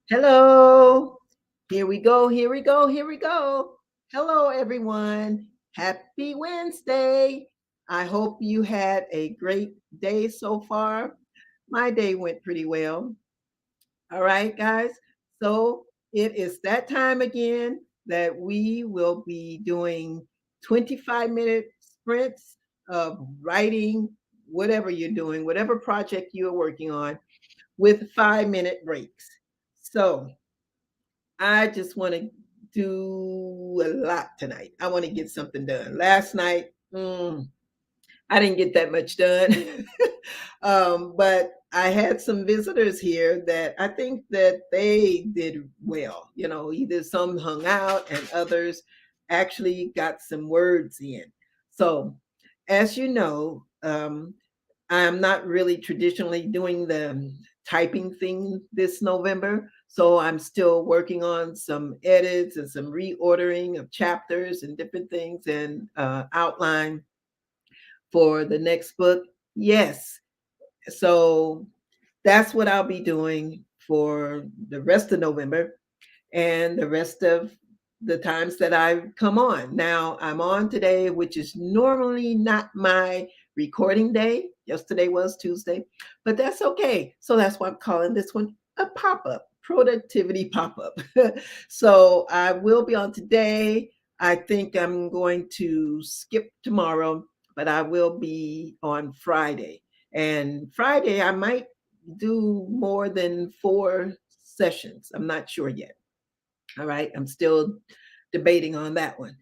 Hello. Here we go. Here we go. Here we go. Hello, everyone. Happy Wednesday. I hope you had a great day so far. My day went pretty well. All right, guys. So it is that time again that we will be doing 25-minute sprints of writing whatever you're doing, whatever project you're working on, with 5-minute breaks. So I just want to do a lot tonight. I want to get something done. Last night, I didn't get that much done. But I had some visitors here that I think that they did well. Either some hung out and others actually got some words in. So, as you know, I'm not really traditionally doing the typing thing this November. So I'm still working on some edits and some reordering of chapters and different things and outline for the next book. Yes. So that's what I'll be doing for the rest of November and the rest of the times that I come on. Now, I'm on today, which is normally not my recording day. Yesterday was Tuesday, but that's okay. So that's why I'm calling this one a pop up, productivity pop up. So I will be on today. I think I'm going to skip tomorrow, but I will be on Friday. And Friday, I might do more than 4 sessions. I'm not sure yet. All right. I'm still debating on that one.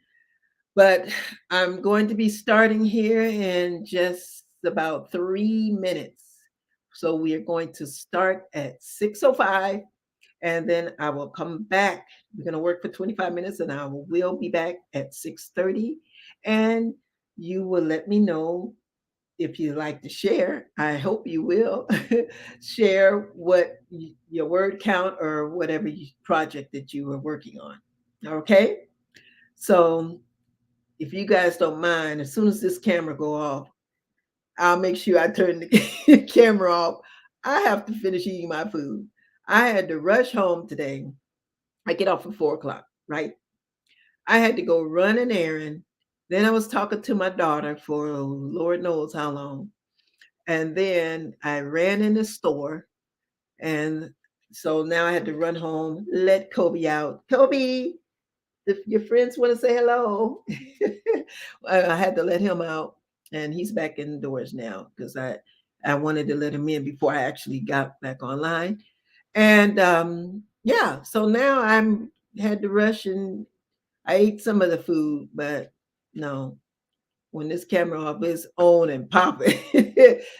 But I'm going to be starting here in just about 3 minutes. So we are going to start at 6:05, and then I will come back. We're going to work for 25 minutes, and I will be back at 6:30. And you will let me know if you like to share. I hope you will share what your word count or whatever project that you are working on. Okay. So if you guys don't mind, as soon as this camera go off, I'll make sure I turn the camera off. I have to finish eating my food. I had to rush home today. I get off at 4 o'clock, right? I had to go run an errand. Then I was talking to my daughter for Lord knows how long. And then I ran in the store. And so now I had to run home, let Kobe out. Kobe, if your friends want to say hello, I had to let him out. And he's back indoors now because I wanted to let him in before I actually got back online. And yeah, so now I'm had to rush and I ate some of the food, but no, when this camera off is on and popping.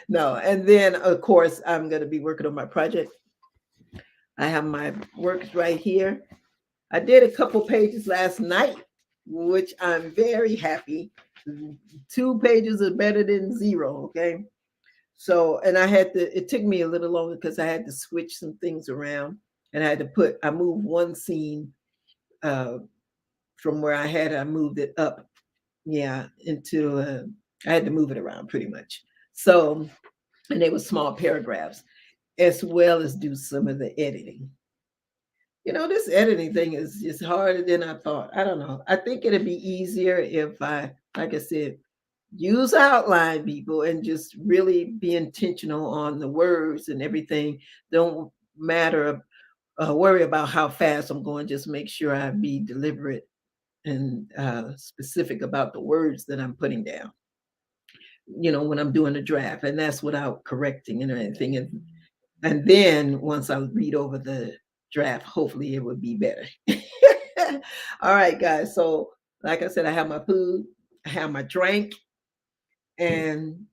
No, and then of course I'm going to be working on my project. I have my works right here. I did a couple pages last night, which I'm very happy. 2 pages are better than zero. Okay. So, and it took me a little longer because I had to switch some things around and I moved one scene uh, from where I moved it up. Yeah. I had to move it around pretty much. So, and they were small paragraphs as well as do some of the editing. This editing thing is just harder than I thought. I don't know. I think it'd be easier if I, like I said, use outline people and just really be intentional on the words and everything. Don't matter, worry about how fast I'm going. Just make sure I be deliberate and specific about the words that I'm putting down. When I'm doing a draft, and that's without correcting and anything. And then once I read over the draft, hopefully it would be better. All right, guys. So, like I said, I have my food, I have my drink, and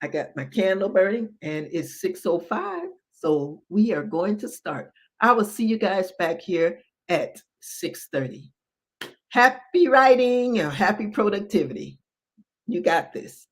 I got my candle burning, and it's 6:05. So we are going to start. I will see you guys back here at 6:30. Happy writing and happy productivity. You got this.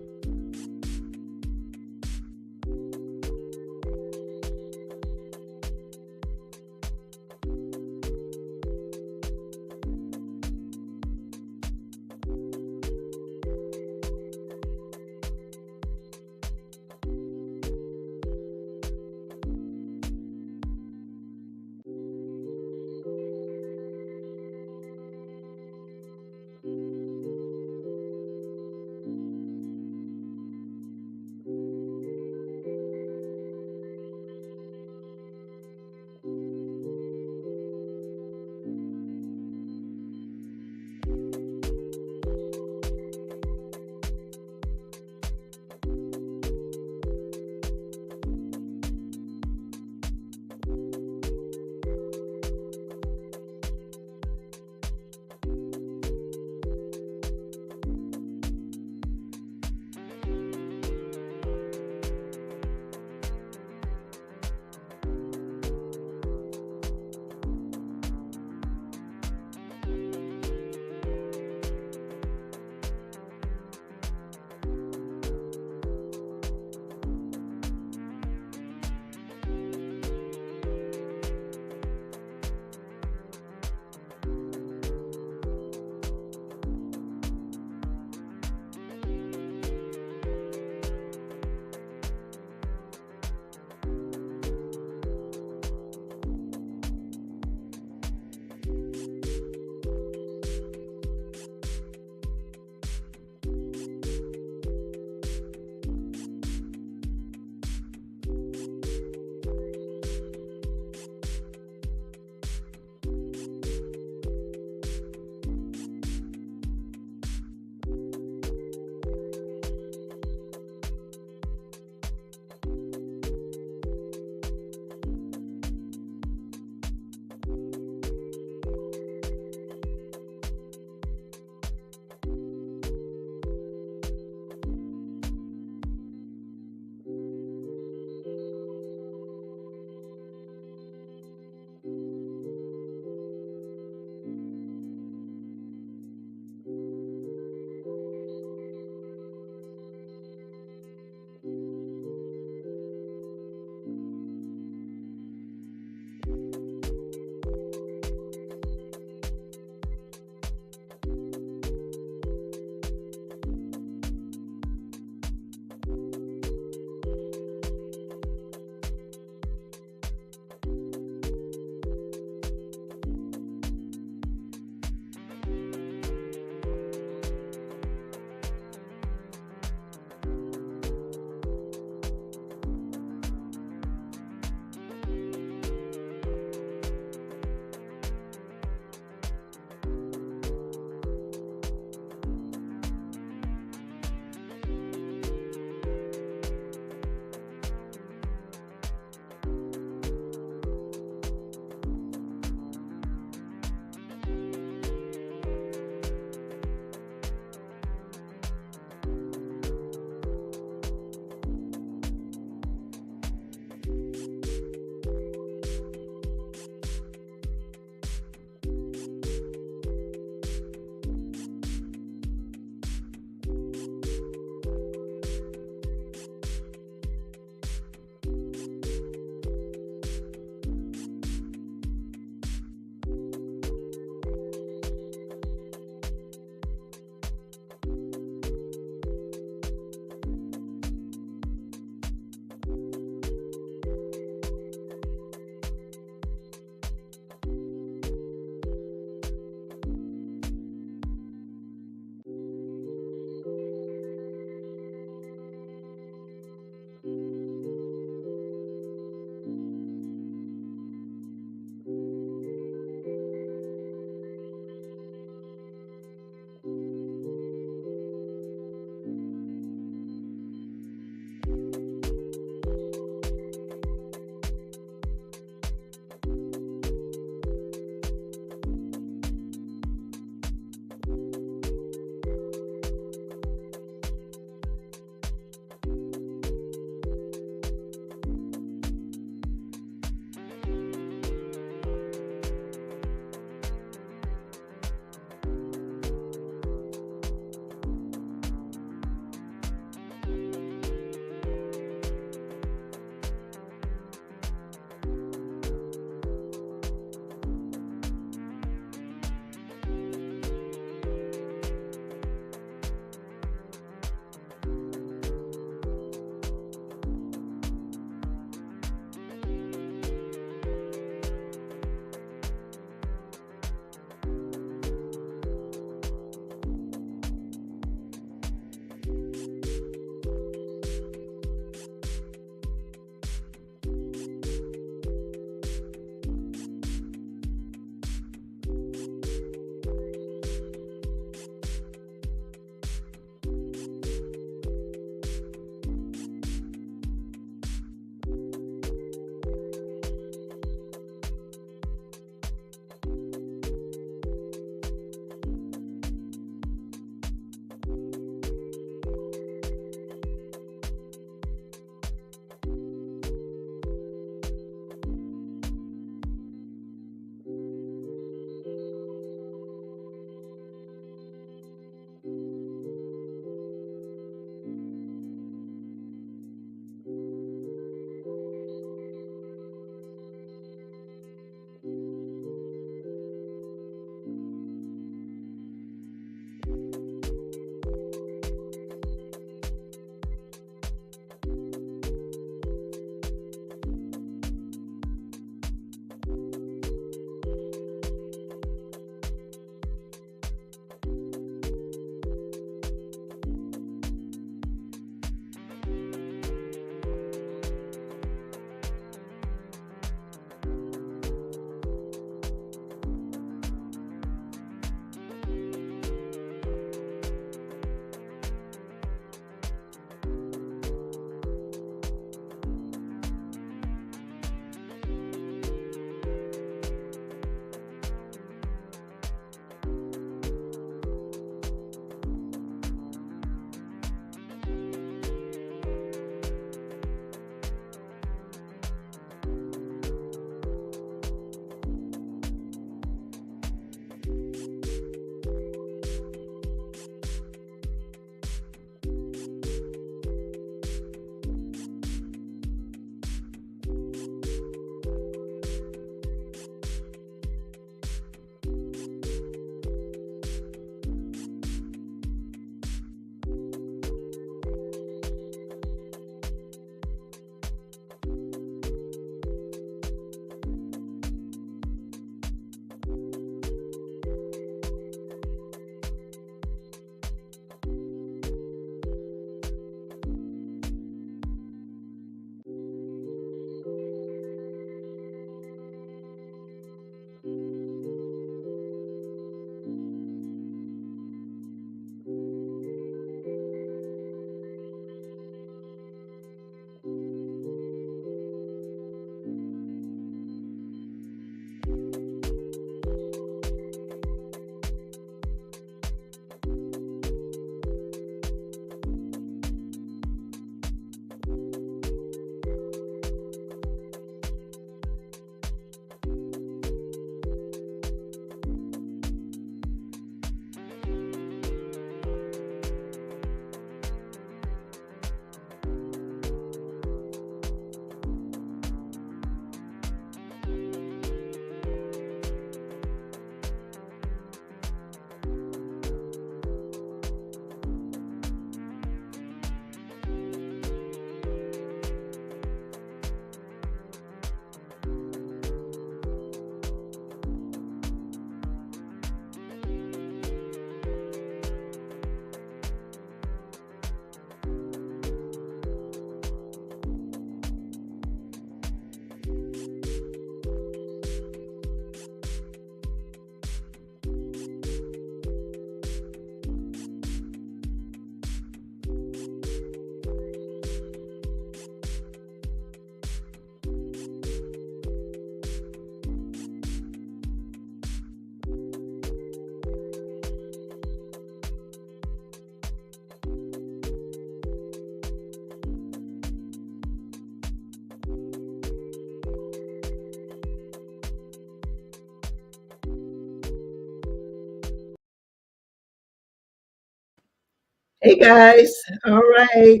Hey guys, all right,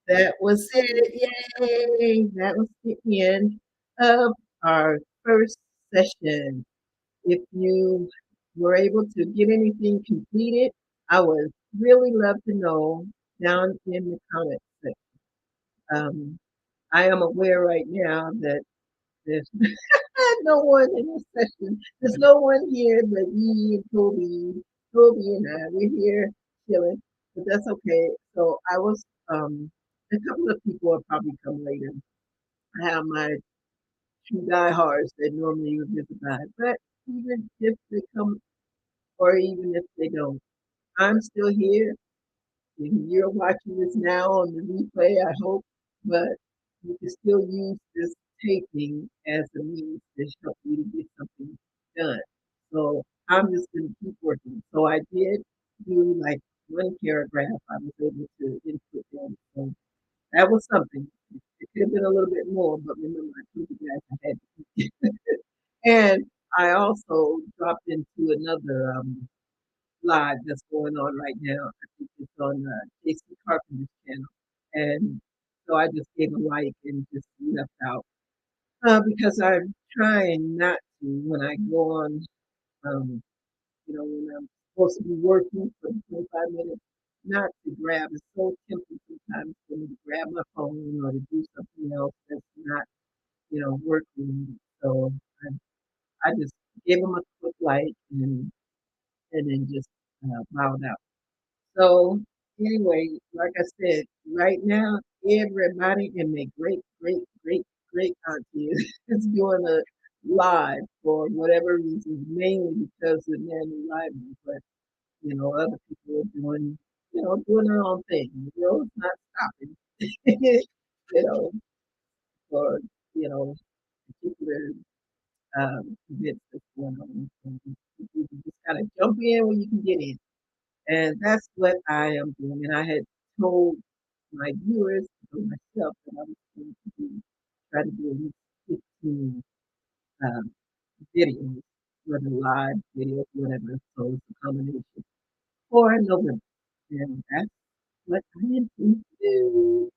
that was it. Yay! That was the end of our first session. If you were able to get anything completed, I would really love to know down in the comments section. I am aware right now that there's no one in this session. There's no one here but me and Toby. Toby and I, we're here chilling, but that's okay. So I was, a couple of people will probably come later. I have my two diehards that normally would visit by, but even if they come or even if they don't, I'm still here. You're watching this now on the replay, I hope, but you can still use this taping as a means to help you to get something done. So I'm just going to keep working. So I did do like one paragraph I was able to input in. So that was something. It could have been a little bit more, but remember I told you guys I had and I also dropped into another live that's going on right now. I think it's on Jason Carpenter's channel. And so I just gave a like and just left out because I'm trying not to when I go on, um, when I'm supposed to be working for 25 minutes, not to grab. It's so tempting sometimes for me to grab my phone or to do something else that's not, working. So I just gave them a quick like and then just bowed out. So anyway, like I said, right now everybody in the great auntie is doing a live for whatever reason, mainly because of NaNoWriMo, but other people are doing, doing their own thing. The world's not stopping. you know, for particular events that's going on. And you can just kind of jump in when you can get in. And that's what I am doing. And I had told my viewers or myself that I was going to try to do at least 15 um, videos, whether live videos, whatever. So it's a combination for November. And that's what I am going to do.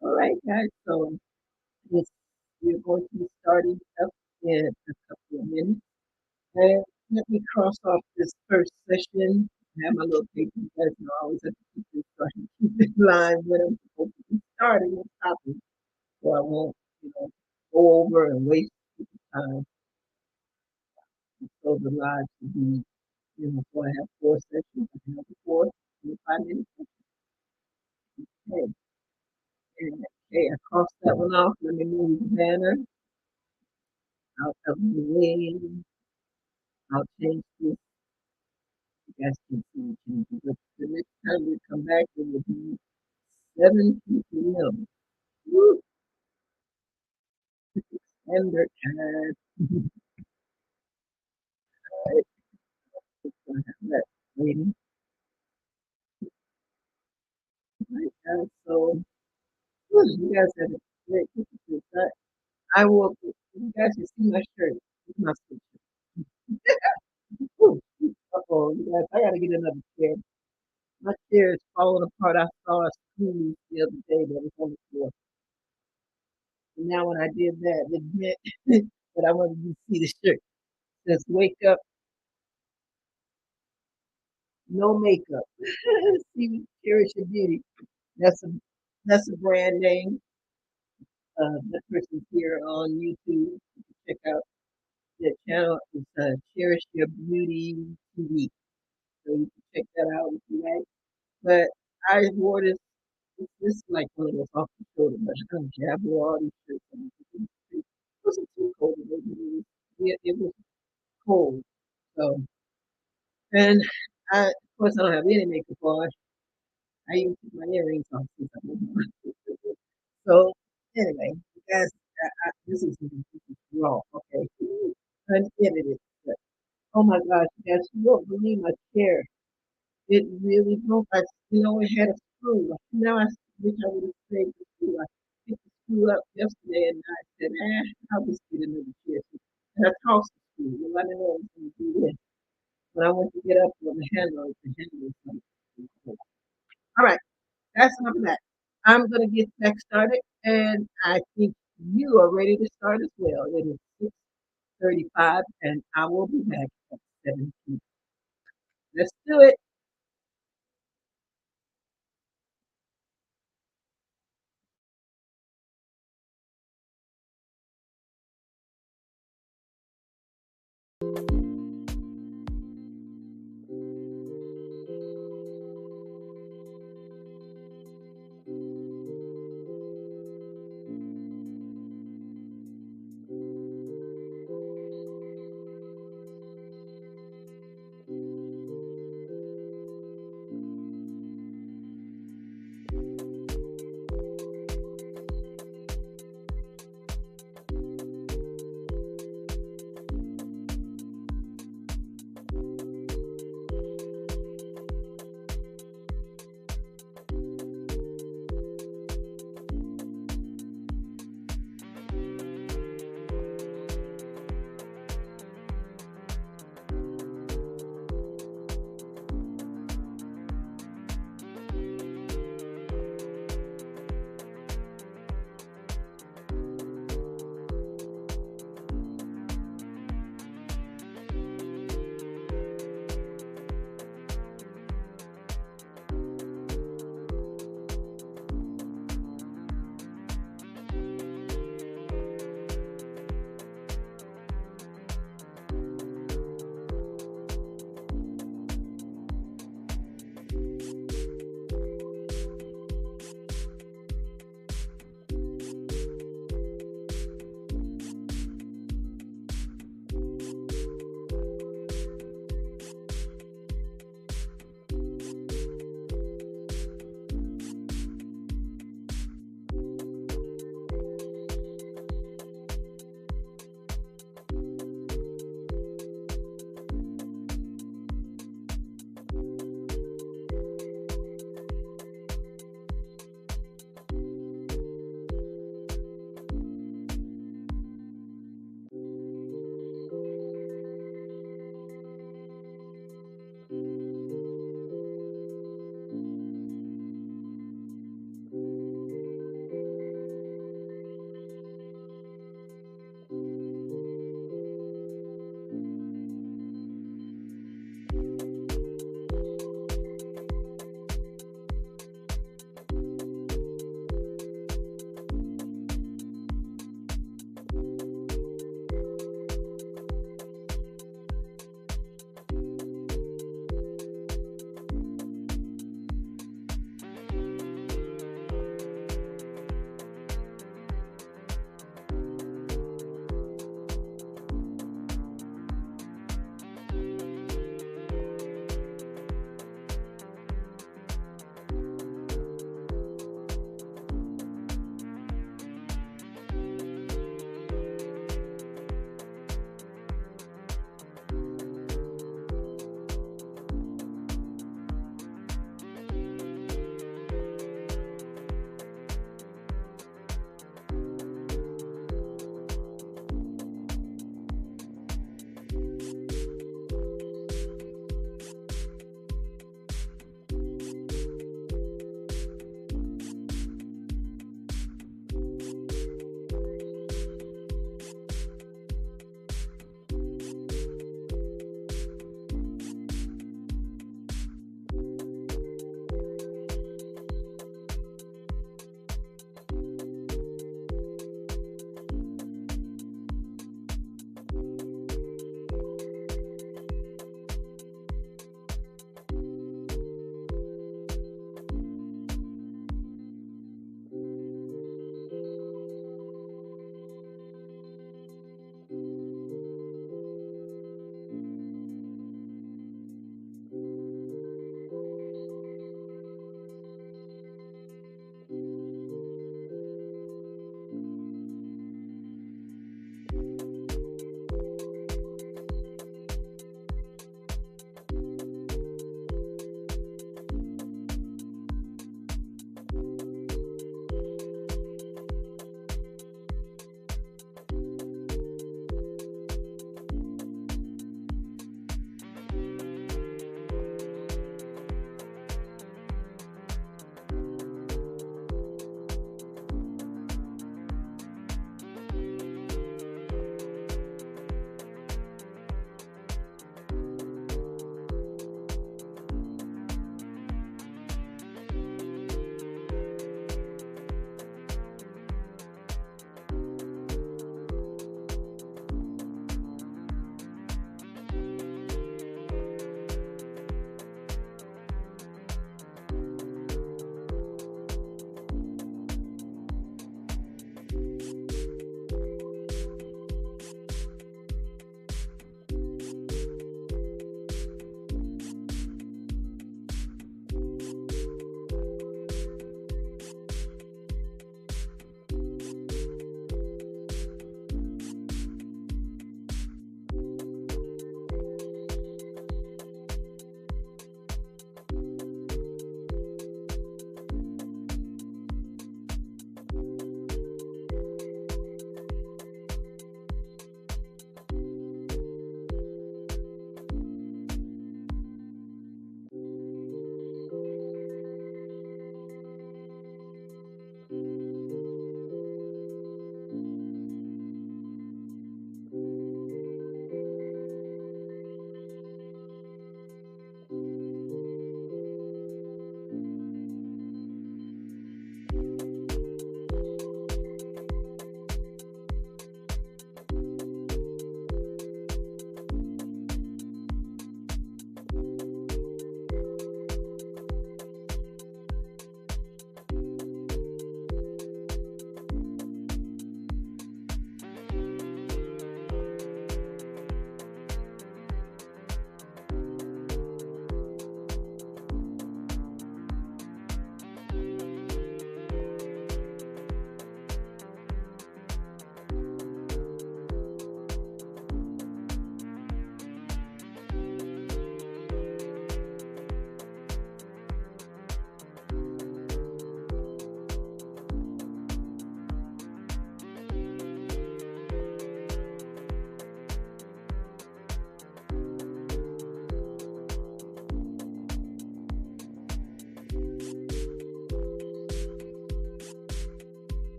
All right, guys. So it's, we're going to be starting up in a couple of minutes. And let me cross off this first session. I have my little paper. You guys know I always have to keep this so I can keep in line when I'm supposed to be starting and stopping. So I won't, go over and waste time. So the live to be, so I have four sessions. I can have the four, 25 minutes. Okay. And, okay, I crossed that one off. Let me move the banner out of the way. I'll change this. You guys can see the changes. But the next time we come back, it will be 7 p.m. Woo! Standard time. Right, gonna have that waiting. Right, guys. So, you guys have a great Christmas. I will. You guys can see my shirt. It's my sweatshirt. Uh-oh, you guys. I gotta get another chair. My chair is falling apart. I saw a screw the other day that was on the floor. And now when I did that, it meant that I wanted you to see the shirt. It says "Wake up, no makeup." See, cherish your beauty. That's a that's a brand name. That person's here on YouTube. You can check out their channel. It's Cherish Your Beauty TV. So you can check that out if you like. But I wore this. This is like one of those off the shoulder, but I don't care. I wore all these shirts. And it wasn't too cold. It was cold. So, and of course, I don't have any makeup on. I even took my earrings off since I was So, anyway, guys, this is raw. Okay, unedited. But, oh my gosh, you guys, you won't believe my chair. It really broke. It had a screw. Now I wish I would have saved the screw. I picked the screw up yesterday and I said, I'll just get another chair. And I tossed the screw. Well, I didn't know I was going to do this. When I went to get up on the handle was something. All right, that's enough of that. I'm gonna get back started, and I think you are ready to start as well. It is 6:35, and I will be back at 7 p.m. Let's do it.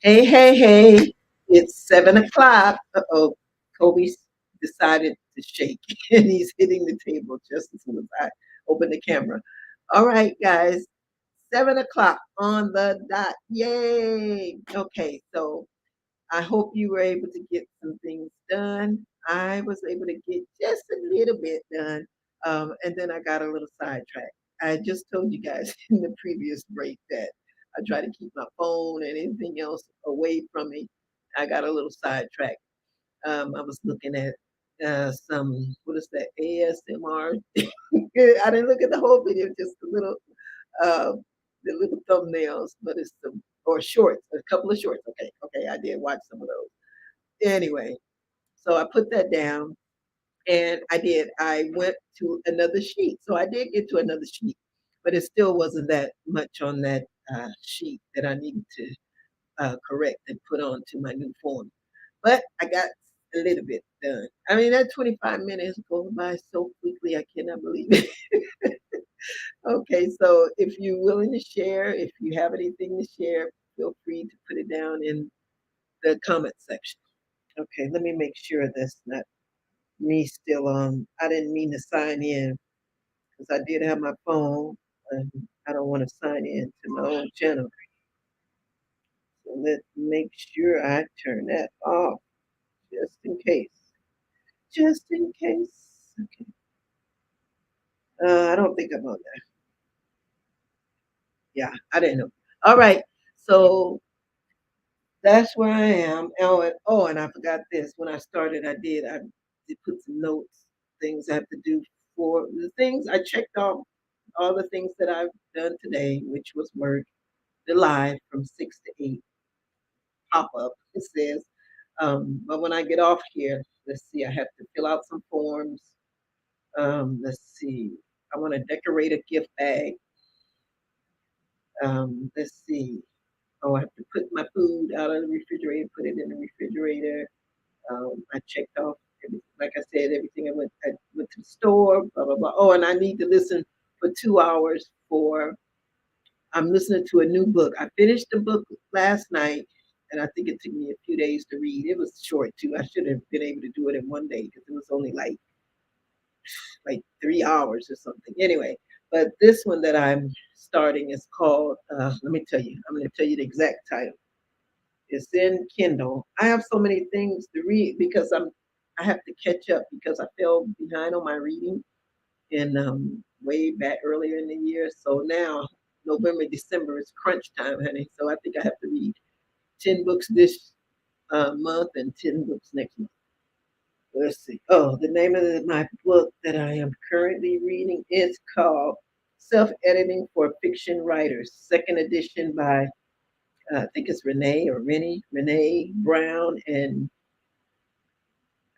Hey, hey, hey. It's 7 o'clock. Uh-oh. Kobe's decided to shake and he's hitting the table just as soon as I open the camera. All right, guys. 7 o'clock on the dot. Yay. Okay, so I hope you were able to get some things done. I was able to get just a little bit done. And then I got a little sidetracked. I just told you guys in the previous break that I try to keep my phone and anything else away from me. I got a little sidetracked. I was looking at some, what is that, ASMR? I didn't look at the whole video, just uh, the little thumbnails, but it's the, or shorts, a couple of shorts. Okay, okay, I did watch some of those. Anyway, so I put that down and I did. I went to another sheet. So I did get to another sheet, but it still wasn't that much on that sheet that I needed to correct and put onto my new form. But I got a little bit done. I mean, that 25 minutes goes by so quickly, I cannot believe it. Okay, so if you're willing to share, if you have anything to share, feel free to put it down in the comment section. Okay, let me make sure that's not me still on. I didn't mean to sign in because I did have my phone and I don't want to sign in to my own channel. So let's make sure I turn that off just in case. Just in case. Okay. I don't think I'm on there. Yeah, I didn't know. All right. So that's where I am. And I forgot this. When I started, I did put some notes, things I have to do for the things I checked off all the things that I've done today, which was work, the live from 6 to 8 pop up. It says, but when I get off here, let's see, I have to fill out some forms. Let's see, I want to decorate a gift bag. Let's see. Oh, I have to put my food out of the refrigerator, put it in the refrigerator. I checked off, like I said, everything. I went to the store, blah, blah, blah. Oh, and I need to listen for 2 hours for, I'm listening to a new book. I finished the book last night, and I think it took me a few days to read. It was short too. I should have been able to do it in one day because it was only like 3 hours or something. Anyway, but this one that I'm starting is called. Let me tell you. I'm going to tell you the exact title. It's in Kindle. I have so many things to read because I have to catch up because I fell behind on my reading in way back earlier in the year. So now November, December is crunch time, honey. So I think I have to read 10 books this month and 10 books next month. Let's see. Oh, the name of my book that I am currently reading is called Self Editing for Fiction Writers, second edition by I think it's Renee Brown, and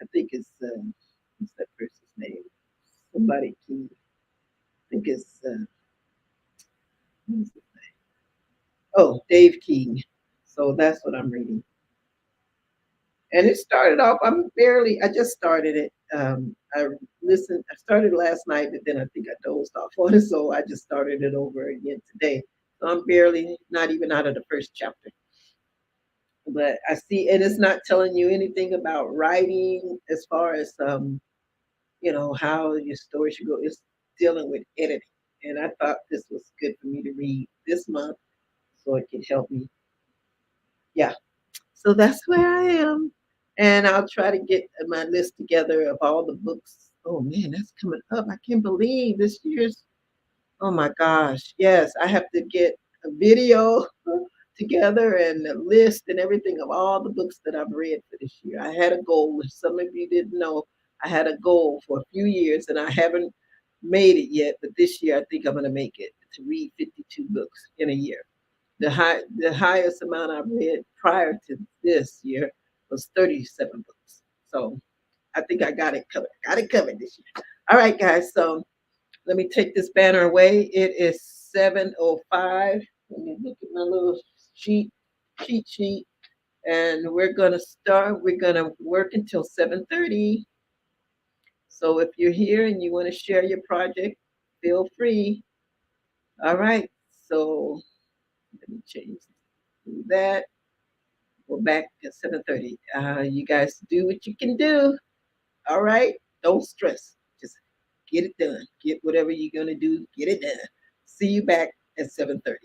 I think it's what's that person's name? Somebody key. I think it's who's it? Oh, Dave King. So that's what I'm reading. And it started off. I just started it. I started last night, but then I think I dozed off on it, so I just started it over again today. So I'm barely, not even out of the first chapter. But I see, and it's not telling you anything about writing as far as how your story should go. It's dealing with editing. And I thought this was good for me to read this month so it could help me. Yeah. So that's where I am. And I'll try to get my list together of all the books. Oh man, that's coming up. I can't believe this year's. Oh my gosh. Yes, I have to get a video together and a list and everything of all the books that I've read for this year. I had a goal, if some of you didn't know, I had a goal for a few years and I haven't made it yet, but this year I think I'm going to make it to read 52 books in a year. The highest amount I've read prior to this year was 37 books. So I think I got it covered. Got it covered this year. All right, guys. So let me take this banner away. It is 7:05. Let me look at my little cheat sheet, and we're gonna start. We're gonna work until 7:30. So if you're here and you want to share your project, feel free. All right. So let me change that. We're back at 7:30. You guys do what you can do. All right. Don't stress. Just get it done. Get whatever you're gonna do. Get it done. See you back at 7:30.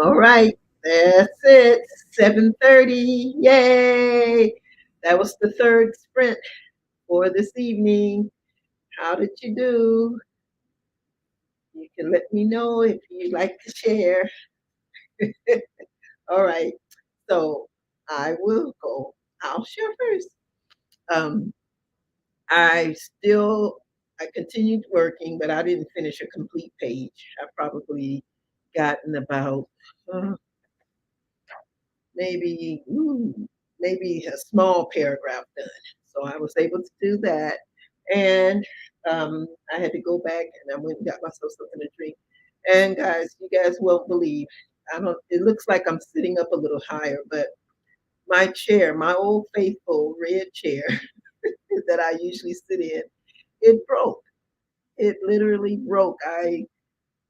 All right, that's it. 7:30. Yay! That was the third sprint for this evening. How did you do? You can let me know if you'd like to share. All right, so I will go. I'll share first. Um, I still I continued working, but I didn't finish a complete page. I probably gotten about uh, maybe maybe a small paragraph done. So I was able to do that, and I had to go back and I went and got myself something to drink. And guys, you guys won't believe. I don't. It looks like I'm sitting up a little higher, but my chair, my old faithful red chair that I usually sit in, it broke. It literally broke.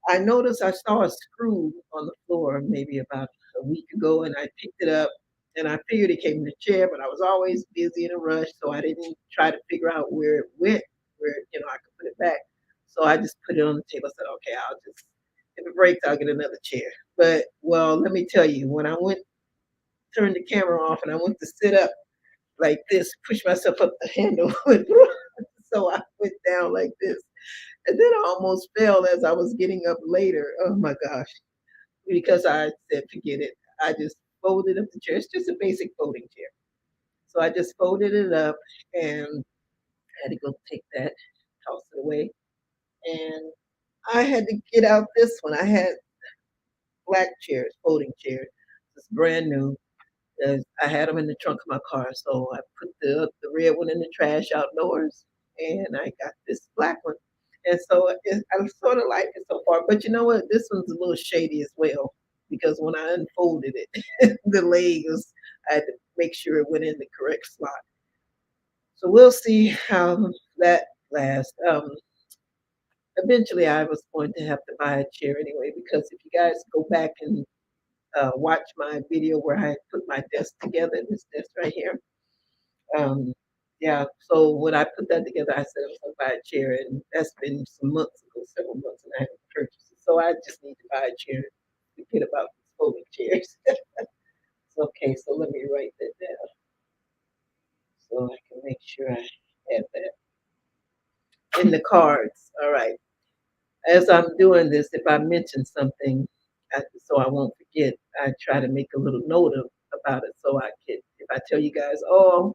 I noticed I saw a screw on the floor maybe about a week ago, and I picked it up, and I figured it came in the chair, but I was always busy in a rush, so I didn't try to figure out where it went, where I could put it back. So I just put it on the table. I said, okay, I'll just if it breaks, I'll get another chair. But well, let me tell you, when I went turned the camera off and I went to sit up like this, push myself up the handle, so I went down like this. And then I almost fell as I was getting up later. Oh my gosh. Because I said, forget it. I just folded up the chair. It's just a basic folding chair. So I just folded it up and had to go take that, toss it away. And I had to get out this one. I had black chairs, folding chairs. It's brand new. I had them in the trunk of my car, so I put the red one in the trash outdoors, and I got this black one. And so I sort of like it so far, but you know what? This one's a little shady as well because when I unfolded it, the leg was I had to make sure it went in the correct slot. So we'll see how that lasts. Eventually, I was going to have to buy a chair anyway because if you guys go back and watch my video where I put my desk together, this desk right here. Um, yeah, so when I put that together, I said I was going to buy a chair, and that's been some months ago, several months, and I haven't purchased it. So I just need to buy a chair. Forget about these folding chairs. Okay, so let me write that down so I can make sure I have that in the cards. All right. As I'm doing this, if I mention something, so I won't forget, I try to make a little note about it so I can, if I tell you guys, oh,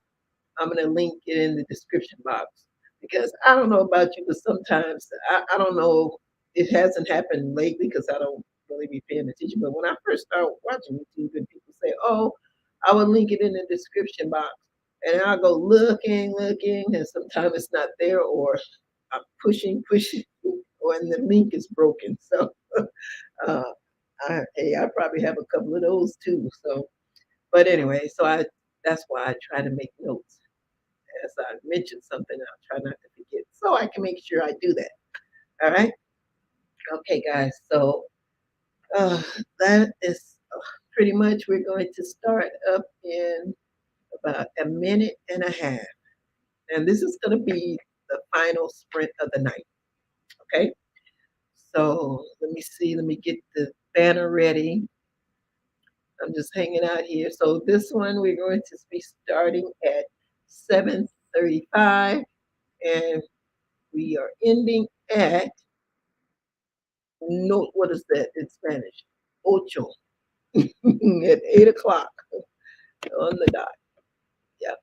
I'm going to link it in the description box because I don't know about you, but sometimes I don't know. It hasn't happened lately because I don't really be paying attention. But when I first started watching YouTube and people say, oh, I will link it in the description box. And I'll go looking, and sometimes it's not there, or I'm pushing, or and the link is broken. So, uh, hey, I probably have a couple of those too. So, but anyway, so that's why I try to make notes as I mention something, I'll try not to forget so I can make sure I do that. All right. Okay, guys. So uh, that is pretty much we're going to start up in about a minute and a half. And this is going to be the final sprint of the night. Okay. So let me see. Let me get the banner ready. I'm just hanging out here. So this one we're going to be starting at 7:35 and we are ending at no, what is that in Spanish? Ocho at 8 o'clock on the dot. Yep.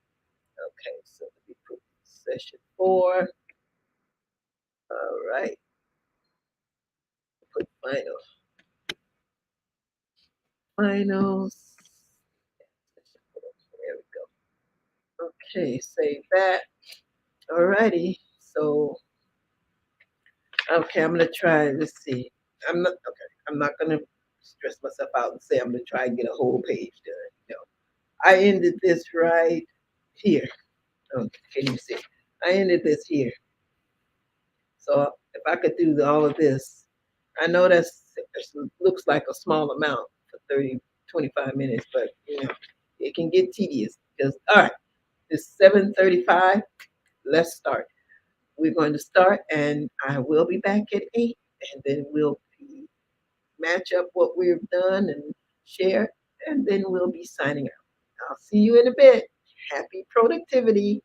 Okay. So let me put session 4. All right. Put finals. There we go. Okay. Save that. All righty. So okay, I'm gonna try. Let's see. I'm not okay. I'm not gonna stress myself out and say I'm gonna try and get a whole page done. No. I ended this right here. Okay, can you see? I ended this here. So if I could do all of this, I know that looks like a small amount for 30, 25 minutes, but it can get tedious because all right, it's 7:35. Let's start. We're going to start and I will be back at 8 and then match up what we've done and share, and then we'll be signing out. I'll see you in a bit. Happy productivity.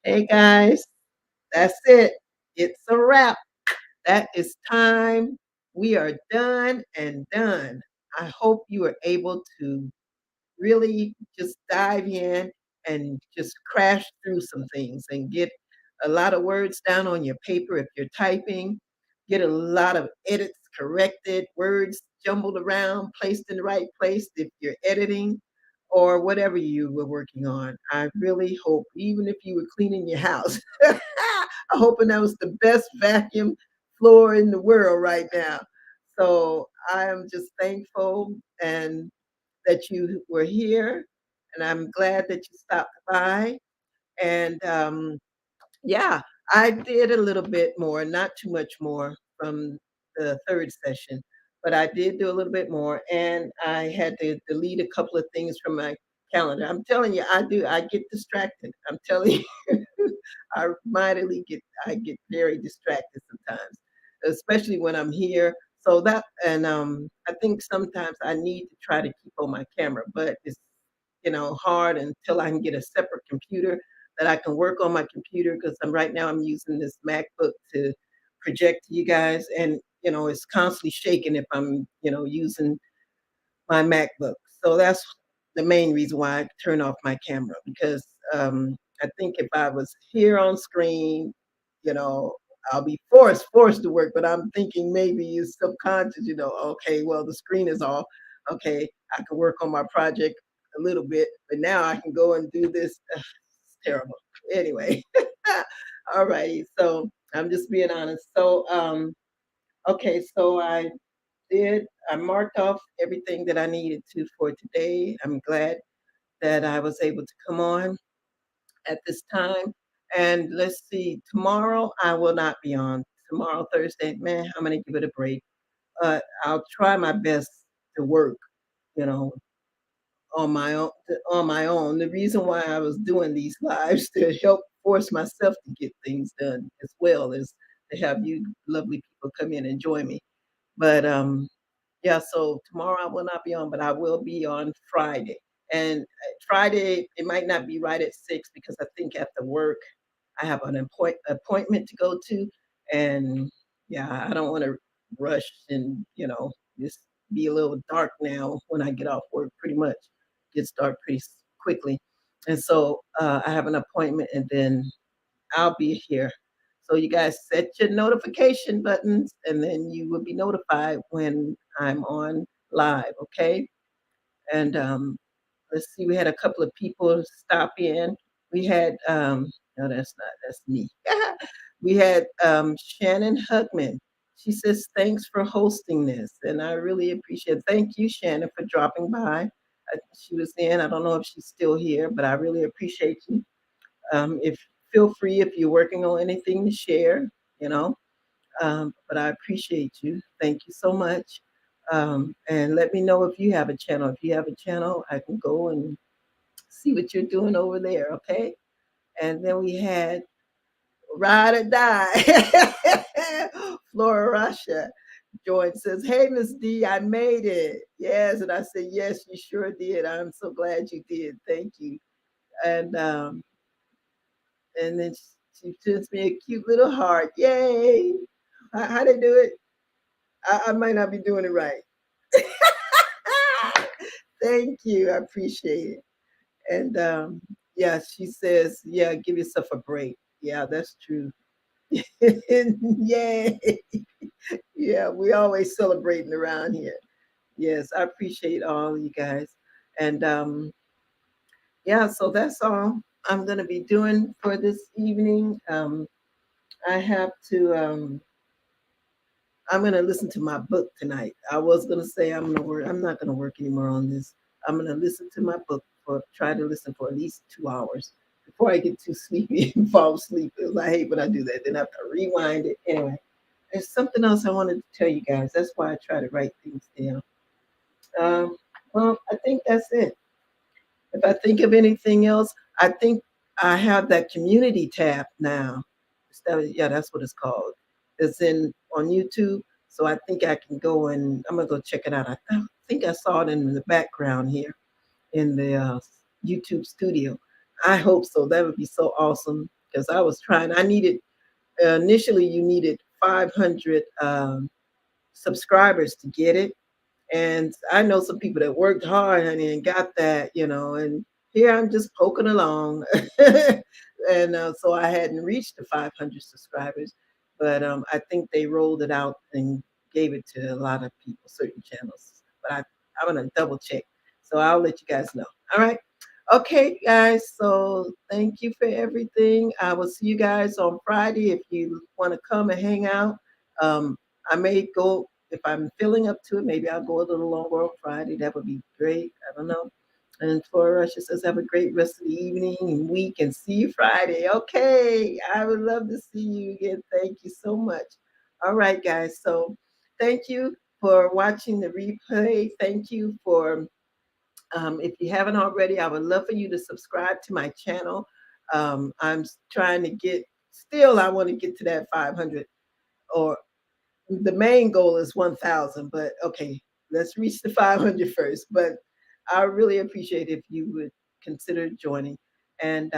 Hey guys, that's it. It's a wrap. That is time. We are done and done. I hope you are able to really just dive in and just crash through some things and get a lot of words down on your paper if you're typing, get a lot of edits corrected, words jumbled around, placed in the right place if you're editing or whatever you were working on. I really hope, even if you were cleaning your house, I'm hoping that was the best vacuum floor in the world right now. So I am just thankful and that you were here, and I'm glad that you stopped by. And yeah, I did a little bit more, not too much more from the third session, but I did do a little bit more, and I had to delete a couple of things from my calendar. I'm telling you, I get distracted. I'm telling you, I get very distracted sometimes, especially when I'm here. So that, and I think sometimes I need to try to keep on my camera, but it's hard until I can get a separate computer that I can work on my computer because right now I'm using this MacBook to project to you guys, and it's constantly shaking if I'm using my MacBook. So that's the main reason why I turn off my camera because I think if I was here on screen, you know, I'll be forced to work. But I'm thinking maybe it's subconscious. Okay, well the screen is off. Okay, I can work on my project a little bit, but now I can go and do this. Ugh, it's terrible. Anyway, all righty. So I'm just being honest. So okay, so I marked off everything that I needed to for today. I'm glad that I was able to come on at this time. And let's see, tomorrow I will not be on. Tomorrow, Thursday, man, I'm gonna give it a break. I'll try my best to work, you know, on my own. The reason why I was doing these lives to help force myself to get things done as well as to have you lovely people come in and join me. But yeah, so tomorrow I will not be on, but I will be on Friday. And Friday, it might not be right at 6 because I think after work I have an appointment to go to. And yeah, I don't want to rush and, just be a little dark now when I get off work, pretty much. Gets dark pretty quickly. And so I have an appointment and then I'll be here. So you guys set your notification buttons and then you will be notified when I'm on live, okay? And let's see, we had a couple of people stop in. We had no, that's me. We had Shannon Hugman. She says, thanks for hosting this. And I really appreciate it. Thank you, Shannon, for dropping by. She was in. I don't know if she's still here, but I really appreciate you. If feel free if you're working on anything to share, you know. But I appreciate you. Thank you so much. And let me know if you have a channel. If you have a channel, I can go and see what you're doing over there. Okay. And then we had Ride or Die. Flora Russia joined says, hey, Miss D, I made it. Yes. And I said, yes, you sure did. I'm so glad you did. Thank you. And then she sends me a cute little heart. Yay! How they do it? I might not be doing it right. Thank you. I appreciate it. And yeah, she says, yeah, give yourself a break. Yeah, that's true. Yay. Yeah, we always celebrating around here. Yes, I appreciate all you guys. And yeah, so that's all I'm going to be doing for this evening. I have to I'm gonna listen to my book tonight. I was gonna say I'm gonna work. I'm not gonna work anymore on this. I'm gonna listen to my book for try to listen for at least 2 hours before I get too sleepy and fall asleep. 'Cause I hate when I do that. Then I have to rewind it. Anyway, there's something else I wanted to tell you guys. That's why I try to write things down. Um, well, I think that's it. If I think of anything else, I think I have that community tab now. Yeah, that's what it's called. It's in on YouTube. So I think I can go and I'm gonna go check it out. I think I saw it in the background here in the YouTube studio. I hope so. That would be so awesome. because I was trying. I needed initially you needed 500 subscribers to get it, and I know some people that worked hard, honey, and got that, and here I'm just poking along. And so I hadn't reached the 500 subscribers, but I think they rolled it out and gave it to a lot of people, certain channels. But I'm going to double check. So I'll let you guys know. All right. Okay, guys. So thank you for everything. I will see you guys on Friday if you want to come and hang out. Um, I may go if I'm feeling up to it. Maybe I'll go a little longer on Friday. That would be great. I don't know. And Flora Russia says, have a great rest of the evening and week and see you Friday. Okay. I would love to see you again. Thank you so much. All right, guys. So thank you for watching the replay. Thank you for if you haven't already, I would love for you to subscribe to my channel. I'm trying to get, still, I want to get to that 500, or the main goal is 1,000, but okay, let's reach the 500 first. But I really appreciate if you would consider joining. And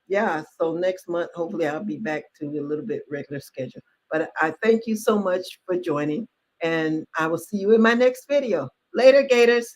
yeah, so next month, hopefully, I'll be back to a little bit regular schedule. But I thank you so much for joining, and I will see you in my next video. Later, Gators.